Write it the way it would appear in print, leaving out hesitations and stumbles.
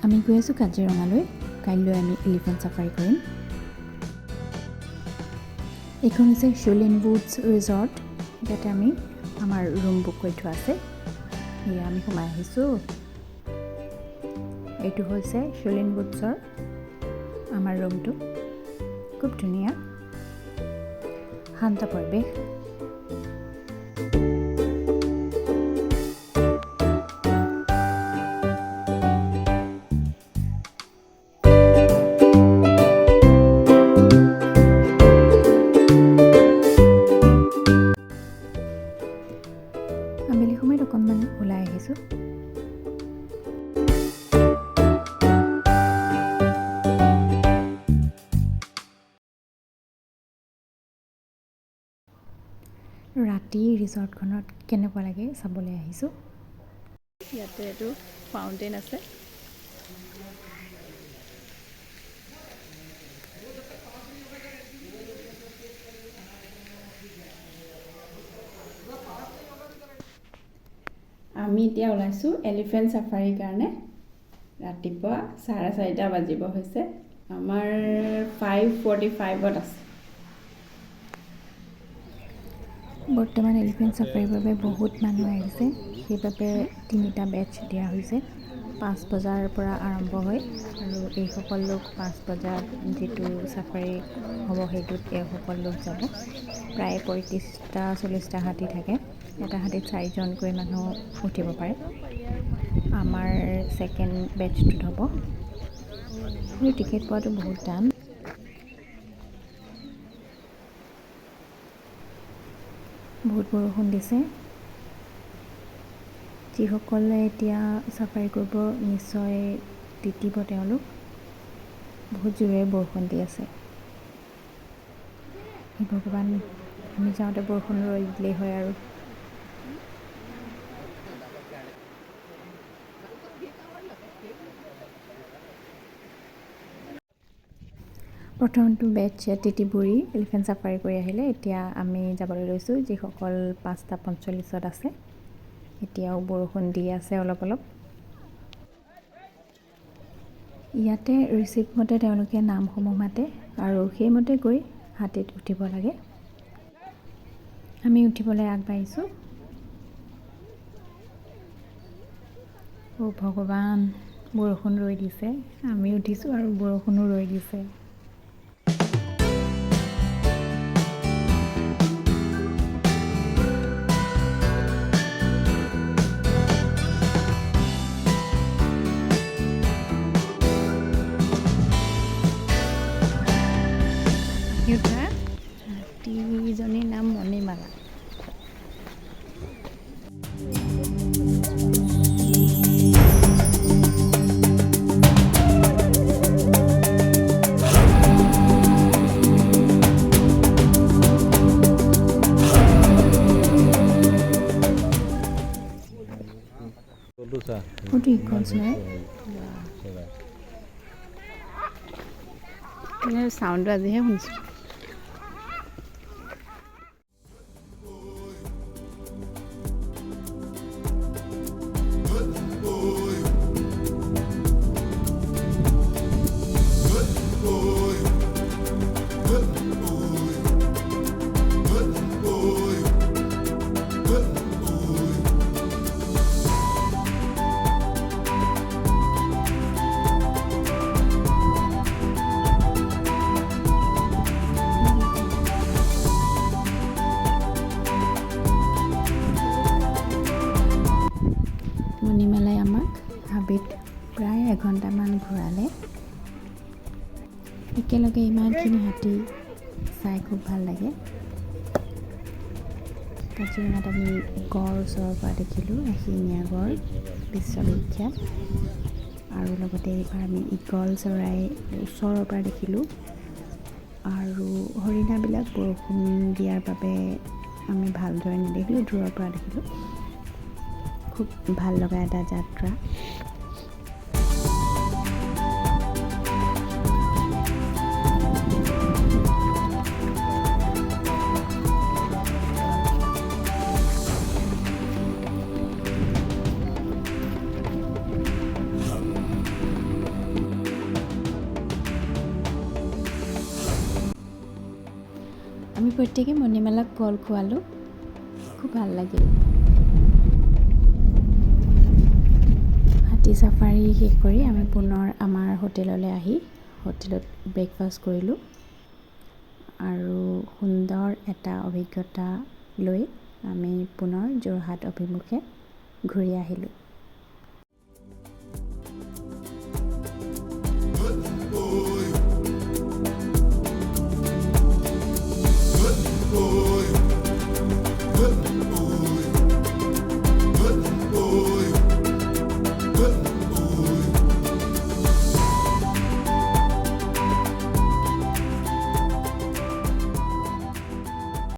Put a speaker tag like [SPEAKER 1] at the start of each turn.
[SPEAKER 1] আমি গৈ আছোঁ কাজিৰঙালৈ। কাইলৈ আমি এলিফেণ্ট ছাফাৰী কৰিম। এইখন হৈছে শ্বুলিন উডছ ৰিজৰ্ট। ইয়াতে আমি আমাৰ ৰুম বুক কৰি থোৱা আছে। এয়া আমি সোমাই আহিছোঁ। এইটো হৈছে শ্বুলিন উডছৰ আমাৰ ৰুমটো। খুব ধুনীয়া শান্ত পৰিৱেশ। আবেলি সময়ত অকণমান ওলাই আহিছোঁ। ৰাতি ৰিজৰ্টখনত কেনেকুৱা লাগে চাবলৈ আহিছোঁ। ইয়াতে এইটো ফাউণ্টেইন আছে। আমি এতিয়া ওলাইছোঁ এলিফেণ্ট ছাফাৰীৰ কাৰণে। ৰাতিপুৱা 4:30 বাজিব হৈছে। আমাৰ 5:45ত আছে। বৰ্তমান এলিফেণ্ট ছাফাৰীৰ বাবে বহুত মানুহ আহিছে। সেইবাবে 3টা বেটছ দিয়া হৈছে। 5 বজাৰ পৰা আৰম্ভ হয় আৰু এইসকল লোক 5 বজাত যিটো ছাফাৰী হ'ব সেইটোত এইসকল লোক যাব। প্ৰায় 35টা-40টা হাতী থাকে। এটা হাতীত 4জনকৈ মানুহ উঠিব পাৰে। আমাৰ ছেকেণ্ড বেটছটোত হ'ব। কিন্তু টিকেট পোৱাটো বহুত টান। বহুত বৰষুণ দিছে। যিসকলে এতিয়া ছাফাৰী কৰিব নিশ্চয় তিতিব তেওঁলোক। বহুত জোৰে বৰষুণ দি আছে। ভগৱান, আমি যাওঁতে বৰষুণ ৰৈ দিলেই হয় আৰু। প্ৰথমটো বেটছ তিতিবুৰি এলিফেণ্ট ছাফাৰী কৰি আহিলে। এতিয়া আমি যাবলৈ লৈছোঁ যিসকল 5:45ত আছে। এতিয়াও বৰষুণ দি আছে অলপ অলপ। ইয়াতে ৰিচিপ্ট মতে তেওঁলোকে নামসমূহ মাতে আৰু সেইমতে গৈ হাতীত উঠিব লাগে। আমি উঠিবলৈ আগবাঢ়িছোঁ। অ' ভগৱান, বৰষুণ ৰৈ দিছে। আমি উঠিছোঁ আৰু বৰষুণো ৰৈ দিছে। হাতীজনীৰ নাম মণিমালা। চাউণ্ডটো আজিহে শুনিছোঁ। মণিমালাই আমাক হাবিত প্ৰায় এঘণ্টামান ঘূৰালে। একেলগে ইমানখিনি হাতী চাই খুব ভাল লাগে। কাজিৰঙাত আমি গড় ওচৰৰ পৰা দেখিলোঁ, এশিঙীয়া গড় বিশ্ববিখ্যাত। আৰু লগতে এইবাৰ আমি ঈগল চৰাই ওচৰৰ পৰা দেখিলোঁ। আৰু হৰিণাবিলাক বৰষুণ দিয়াৰ বাবে আমি ভালদৰে নেদেখিলোঁ, দূৰৰ পৰা দেখিলোঁ। খুব ভাল লগা এটা যাত্ৰা। আমি প্ৰত্যেকে মণিমালাক কল খোৱালোঁ, খুব ভাল লাগিল। হাতী চাফাৰী শেষ কৰি আমি পুনৰ আমাৰ হোটেললৈ আহি হোটেলত ব্ৰেকফাষ্ট কৰিলোঁ আৰু সুন্দৰ এটা অভিজ্ঞতা লৈ আমি পুনৰ যোৰহাট অভিমুখে ঘূৰি আহিলোঁ।